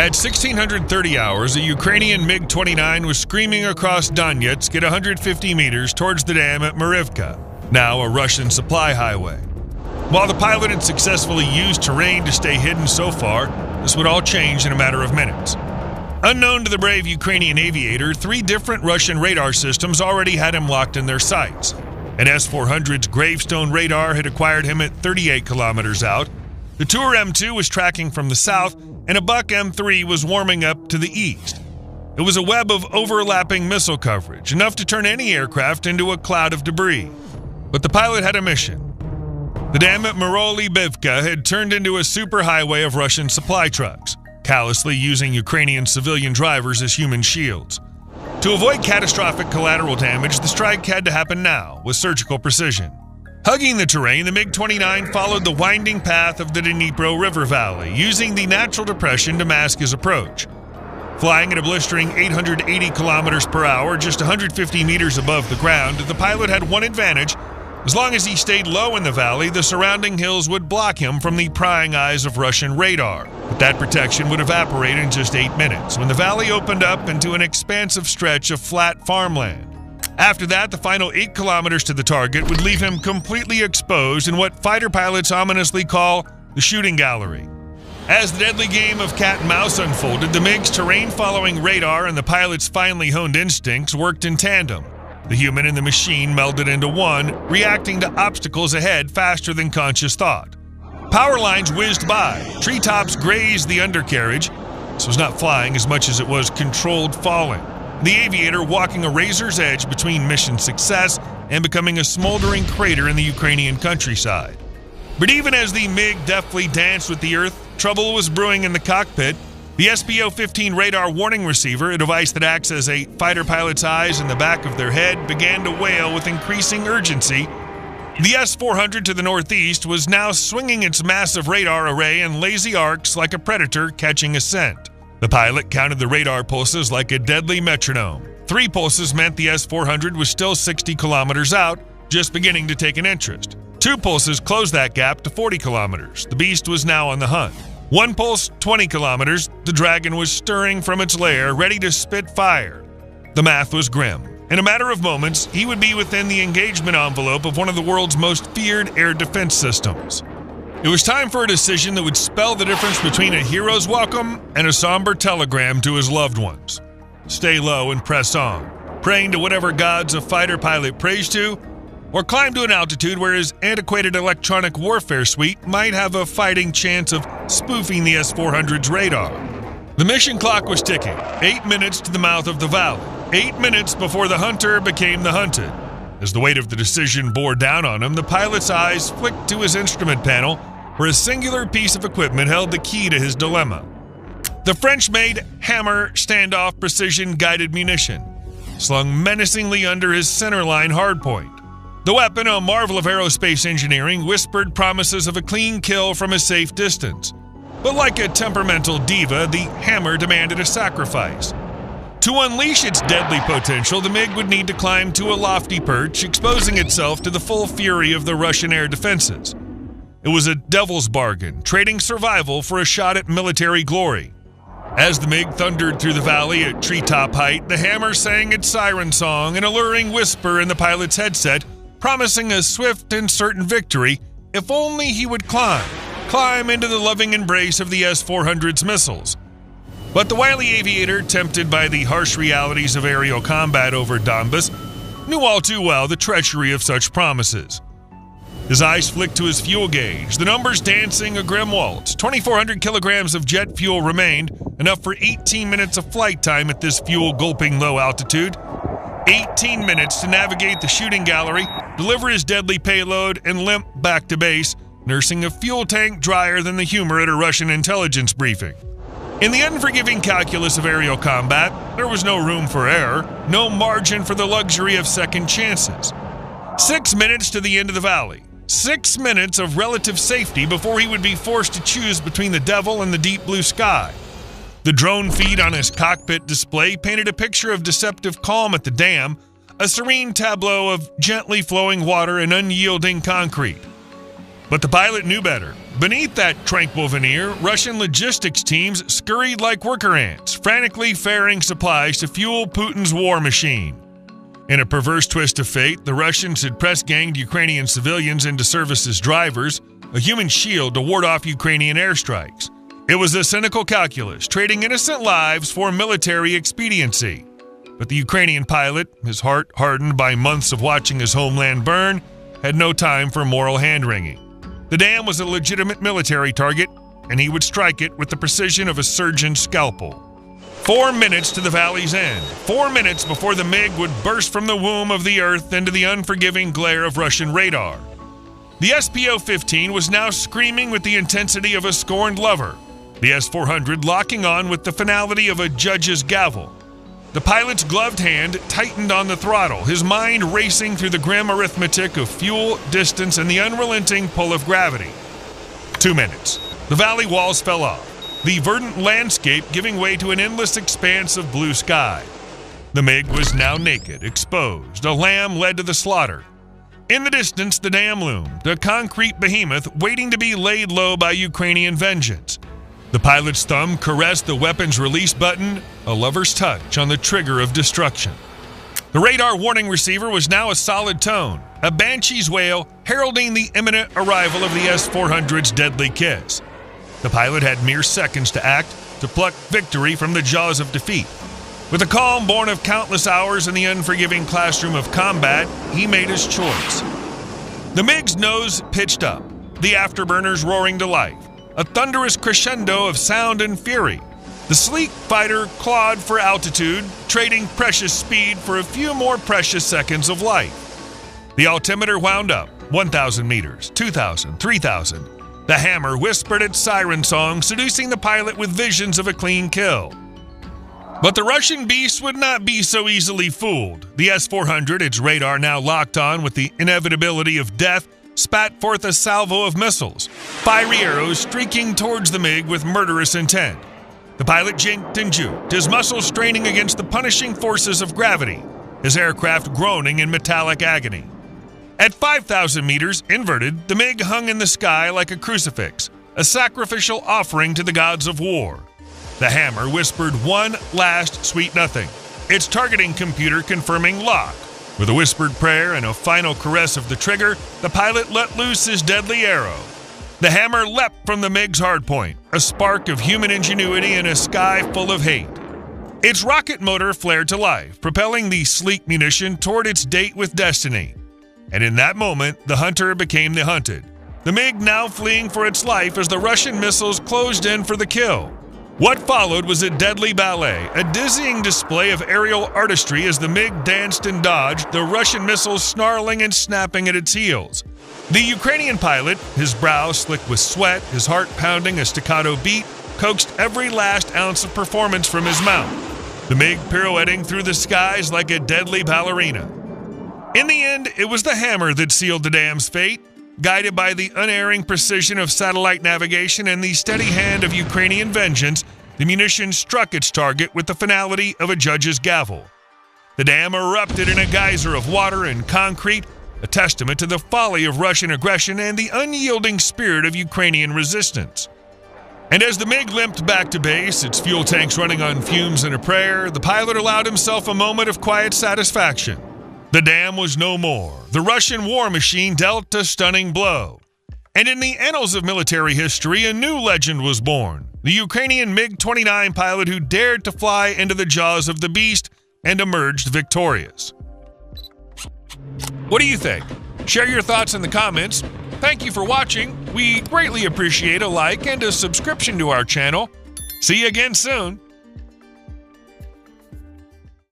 At 1630 hours, a Ukrainian MiG-29 was screaming across Donetsk at 150 meters towards the dam at Marivka, now a Russian supply highway. While the pilot had successfully used terrain to stay hidden so far, this would all change in a matter of minutes. Unknown to the brave Ukrainian aviator, 3 different Russian radar systems already had him locked in their sights. An S-400's Gravestone radar had acquired him at 38 kilometers out. The Tour M2 was tracking from the south, and a Buck M3 was warming up to the east. It was a web of overlapping missile coverage, enough to turn any aircraft into a cloud of debris. But the pilot had a mission. The dam at Marolibivka had turned into a superhighway of Russian supply trucks, callously using Ukrainian civilian drivers as human shields. To avoid catastrophic collateral damage, the strike had to happen now, with surgical precision. Hugging the terrain, the MiG-29 followed the winding path of the Dnipro River Valley, using the natural depression to mask his approach. Flying at a blistering 880 kilometers per hour, just 150 meters above the ground, the pilot had one advantage. As long as he stayed low in the valley, the surrounding hills would block him from the prying eyes of Russian radar. But that protection would evaporate in just 8 minutes, when the valley opened up into an expansive stretch of flat farmland. After that, the final 8 kilometers to the target would leave him completely exposed in what fighter pilots ominously call the shooting gallery. As the deadly game of cat and mouse unfolded, the MiG's terrain-following radar and the pilot's finely honed instincts worked in tandem. The human and the machine melded into one, reacting to obstacles ahead faster than conscious thought. Power lines whizzed by, treetops grazed the undercarriage. This was not flying as much as it was controlled falling. The aviator walking a razor's edge between mission success and becoming a smoldering crater in the Ukrainian countryside. But even as the MiG deftly danced with the earth, trouble was brewing in the cockpit. The SPO-15 radar warning receiver, a device that acts as a fighter pilot's eyes in the back of their head, began to wail with increasing urgency. The S-400 to the northeast was now swinging its massive radar array in lazy arcs like a predator catching a scent. The pilot counted the radar pulses like a deadly metronome. 3 pulses meant the S-400 was still 60 kilometers out, just beginning to take an interest. 2 pulses closed that gap to 40 kilometers. The beast was now on the hunt. 1 pulse, 20 kilometers, the dragon was stirring from its lair, ready to spit fire. The math was grim. In a matter of moments, he would be within the engagement envelope of one of the world's most feared air defense systems. It was time for a decision that would spell the difference between a hero's welcome and a somber telegram to his loved ones. Stay low and press on, praying to whatever gods a fighter pilot prays to, or climb to an altitude where his antiquated electronic warfare suite might have a fighting chance of spoofing the S-400's radar. The mission clock was ticking, 8 minutes to the mouth of the valley, 8 minutes before the hunter became the hunted. As the weight of the decision bore down on him, the pilot's eyes flicked to his instrument panel, where a singular piece of equipment held the key to his dilemma. The French-made Hammer standoff precision-guided munition, slung menacingly under his centerline hardpoint. The weapon, a marvel of aerospace engineering, whispered promises of a clean kill from a safe distance. But like a temperamental diva, the Hammer demanded a sacrifice. To unleash its deadly potential, the MiG would need to climb to a lofty perch, exposing itself to the full fury of the Russian air defenses. It was a devil's bargain, trading survival for a shot at military glory. As the MiG thundered through the valley at treetop height, the Hammer sang its siren song, an alluring whisper in the pilot's headset, promising a swift and certain victory if only he would climb into the loving embrace of the S-400's missiles. But the wily aviator, tempted by the harsh realities of aerial combat over Donbas, knew all too well the treachery of such promises. His eyes flicked to his fuel gauge, the numbers dancing a grim waltz. 2,400 kilograms of jet fuel remained, enough for 18 minutes of flight time at this fuel-gulping low altitude. 18 minutes to navigate the shooting gallery, deliver his deadly payload, and limp back to base, nursing a fuel tank drier than the humor at a Russian intelligence briefing. In the unforgiving calculus of aerial combat, there was no room for error, no margin for the luxury of second chances. 6 minutes to the end of the valley. 6 minutes of relative safety before he would be forced to choose between the devil and the deep blue sky. The drone feed on his cockpit display painted a picture of deceptive calm at the dam, a serene tableau of gently flowing water and unyielding concrete. But the pilot knew better. Beneath that tranquil veneer, Russian logistics teams scurried like worker ants, frantically ferrying supplies to fuel Putin's war machine. In a perverse twist of fate, the Russians had press-ganged Ukrainian civilians into service as drivers, a human shield to ward off Ukrainian airstrikes. It was a cynical calculus, trading innocent lives for military expediency. But the Ukrainian pilot, his heart hardened by months of watching his homeland burn, had no time for moral hand-wringing. The dam was a legitimate military target, and he would strike it with the precision of a surgeon's scalpel. 4 minutes to the valley's end. 4 minutes before the MiG would burst from the womb of the earth into the unforgiving glare of Russian radar. The SPO-15 was now screaming with the intensity of a scorned lover, the S-400 locking on with the finality of a judge's gavel. The pilot's gloved hand tightened on the throttle, his mind racing through the grim arithmetic of fuel, distance, and the unrelenting pull of gravity. 2 minutes. The valley walls fell off, the verdant landscape giving way to an endless expanse of blue sky. The MiG was now naked, exposed, a lamb led to the slaughter. In the distance, the dam loomed, a concrete behemoth waiting to be laid low by Ukrainian vengeance. The pilot's thumb caressed the weapon's release button, a lover's touch on the trigger of destruction. The radar warning receiver was now a solid tone, a banshee's wail heralding the imminent arrival of the S-400's deadly kiss. The pilot had mere seconds to act, to pluck victory from the jaws of defeat. With a calm born of countless hours in the unforgiving classroom of combat, he made his choice. The MiG's nose pitched up, the afterburners roaring to life. A thunderous crescendo of sound and fury. The sleek fighter clawed for altitude, trading precious speed for a few more precious seconds of life. The altimeter wound up, 1,000 meters, 2,000, 3,000. The hammer whispered its siren song, seducing the pilot with visions of a clean kill. But the Russian beast would not be so easily fooled. The S-400, its radar now locked on with the inevitability of death, spat forth a salvo of missiles, fiery arrows streaking towards the MiG with murderous intent. The pilot jinked and juked, his muscles straining against the punishing forces of gravity, his aircraft groaning in metallic agony. At 5,000 meters, inverted, the MiG hung in the sky like a crucifix, a sacrificial offering to the gods of war. The hammer whispered one last sweet nothing, its targeting computer confirming lock. With a whispered prayer and a final caress of the trigger, the pilot let loose his deadly arrow. The hammer leapt from the MiG's hardpoint, a spark of human ingenuity in a sky full of hate. Its rocket motor flared to life, propelling the sleek munition toward its date with destiny. And in that moment, the hunter became the hunted. The MiG now fleeing for its life as the Russian missiles closed in for the kill. What followed was a deadly ballet, a dizzying display of aerial artistry as the MiG danced and dodged, the Russian missiles snarling and snapping at its heels. The Ukrainian pilot, his brow slick with sweat, his heart pounding a staccato beat, coaxed every last ounce of performance from his mount, the MiG pirouetting through the skies like a deadly ballerina. In the end, it was the hammer that sealed the dam's fate. Guided by the unerring precision of satellite navigation and the steady hand of Ukrainian vengeance, the munition struck its target with the finality of a judge's gavel. The dam erupted in a geyser of water and concrete, a testament to the folly of Russian aggression and the unyielding spirit of Ukrainian resistance. And as the MiG limped back to base, its fuel tanks running on fumes and a prayer, the pilot allowed himself a moment of quiet satisfaction. The dam was no more. The Russian war machine dealt a stunning blow. And in the annals of military history, a new legend was born. The Ukrainian MiG-29 pilot who dared to fly into the jaws of the beast and emerged victorious. What do you think? Share your thoughts in the comments. Thank you for watching. We greatly appreciate a like and a subscription to our channel. See you again soon.